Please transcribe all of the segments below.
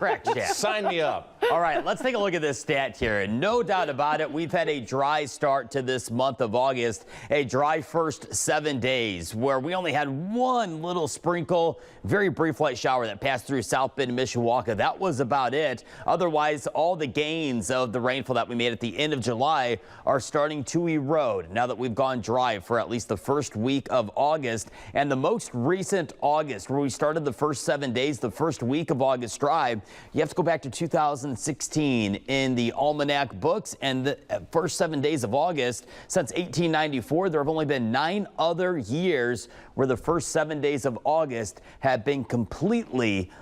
Correct, Chad. Sign me up. All right, let's take a look at this stat here. No doubt about it, we've had a dry start to this month of August, a dry first 7 days where we only had one little sprinkle, very brief light shower that passed through South Bend, Mishawaka. That was about it. Otherwise, all the gains of the rainfall that we made at the end of July are starting to erode now that we've gone dry for at least the first week of August. And the most recent August, where we started the first 7 days, the first week of August dry, you have to go back to 2016 in the almanac books, and the first 7 days of August since 1894. There have only been 9 other years where the first 7 days of August have been completely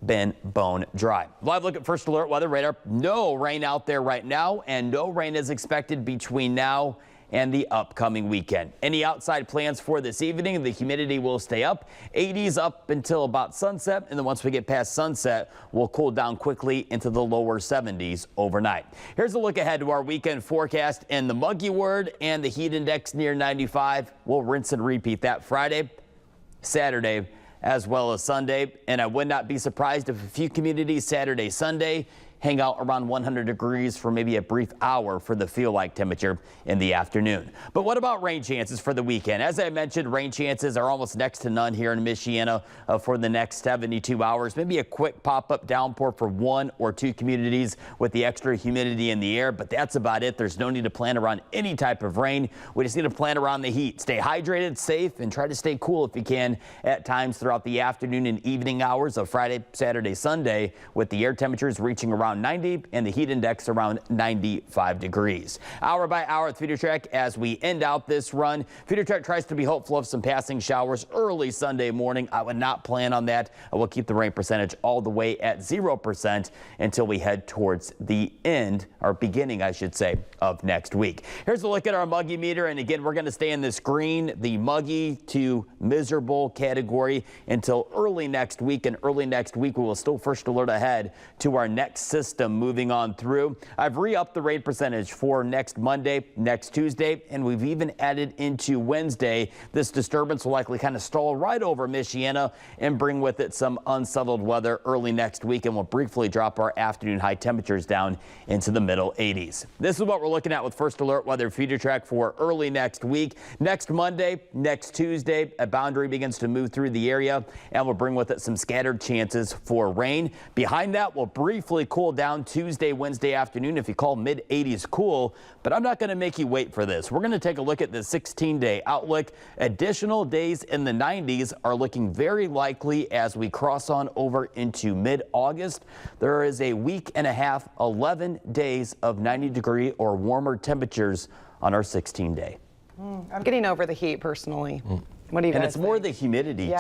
bone dry. Live look at First Alert Weather Radar. No rain out there right now, and no rain is expected between now and the upcoming weekend. Any outside plans for this evening? The humidity will stay up, 80s up until about sunset, and then once we get past sunset, we'll cool down quickly into the lower 70s overnight. Here's a look ahead to our weekend forecast, and the muggy word and the heat index near 95. We'll rinse and repeat that Friday, Saturday, as well as Sunday, and I would not be surprised if a few communities Saturday, Sunday hang out around 100 degrees for maybe a brief hour for the feel-like temperature in the afternoon. But what about rain chances for the weekend? As I mentioned, rain chances are almost next to none here in Michiana for the next 72 hours. Maybe a quick pop-up downpour for 1 or 2 communities with the extra humidity in the air, but that's about it. There's no need to plan around any type of rain. We just need to plan around the heat. Stay hydrated, safe, and try to stay cool if you can at times throughout the afternoon and evening hours of Friday, Saturday, Sunday, with the air temperatures reaching around 90 and the heat index around 95 degrees. Hour by hour with Future Track as we end out this run. Future Track tries to be hopeful of some passing showers early Sunday morning. I would not plan on that. I will keep the rain percentage all the way at 0% until we head towards the end, or beginning, I should say, of next week. Here's a look at our muggy meter. And again, we're going to stay in this green, the muggy to miserable category until early next week. And early next week, we will still first alert ahead to our next system moving on through. I've re-upped the rain percentage for next Monday, next Tuesday, and we've even added into Wednesday. This disturbance will likely kind of stall right over Michiana and bring with it some unsettled weather early next week, and will briefly drop our afternoon high temperatures down into the middle 80s. This is what we're looking at with First Alert Weather Future Track for early next week. Next Monday, next Tuesday, a boundary begins to move through the area and will bring with it some scattered chances for rain. Behind that, will briefly cool down Tuesday, Wednesday afternoon if you call mid-80s cool, but I'm not going to make you wait for this. We're going to take a look at the 16-day outlook. Additional days in the 90s are looking very likely as we cross on over into mid-August. There is a week and a half, 11 days of 90-degree or warmer temperatures on our 16-day. I'm getting over the heat personally. What do you guys And it's think? more the humidity too.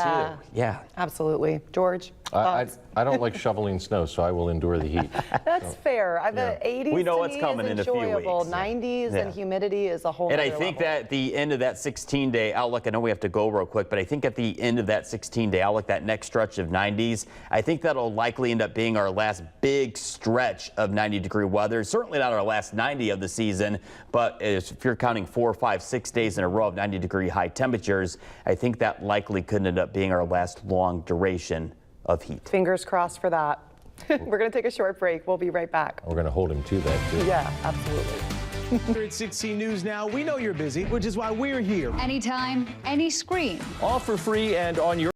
Yeah. Absolutely. George? I don't like shoveling snow, so I will endure the heat. That's fair. The 80s We know to what's me coming is in a few enjoyable. weeks. 90s Yeah. and humidity is a whole And I other think level. that the end of that 16-day outlook, I know we have to go real quick, but I think at the end of that 16-day outlook, that next stretch of 90s, I think that'll likely end up being our last big stretch of 90-degree weather. Certainly not our last 90 of the season, but if you're counting 4, 5, 6 days in a row of 90-degree high temperatures, I think that likely could end up being our last long duration of heat. Fingers crossed for that. We're going to take a short break. We'll be right back. We're going to hold him to that, too. Yeah, absolutely. Here at 16 News Now, we know you're busy, which is why we're here. Anytime, any screen. All for free and on your